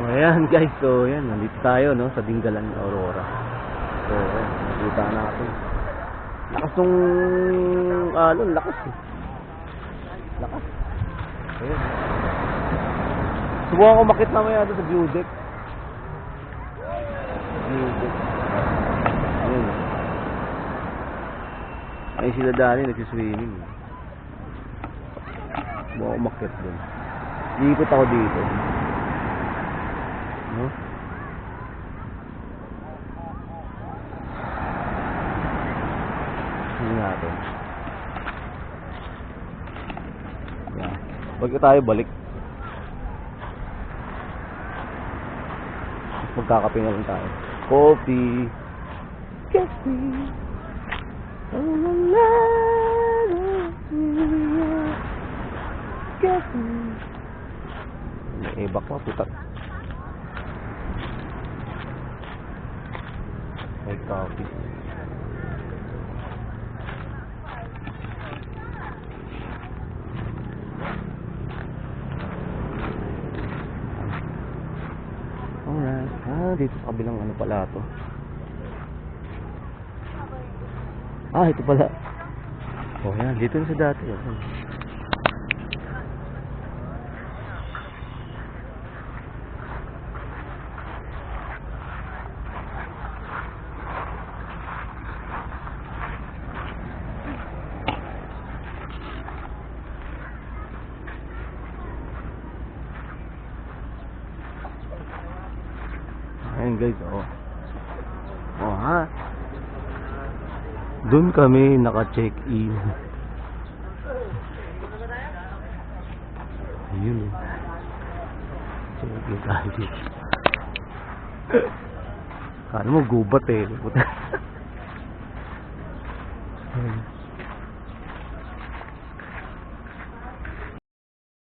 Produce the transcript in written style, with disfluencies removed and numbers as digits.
Ayan guys, so yan, nandito tayo no, sa Dingalan, Aurora. So ayan, nakita natin. Lakas nung, lakas eh. Lakas. Ayan. Subukan ko makit mamaya doon sa view deck. View deck. Ayun. Ay sila Dani, nagsiswimming. Subukan ko makit doon. Iikot ako dito. No? Hindi natin. Yan. Bago tayo balik. Magkakape na lang tayo. Coffee. Coffee. Coffee. May ibak mo, putak. May coffee. Alright. Dito sa kabilang ano pala to. Ito pala. Oh, yan. Dito na sa dati. Ayan guys, doon kami naka-check-in. Ayun check-in tayo dito. Kala mo gubat eh.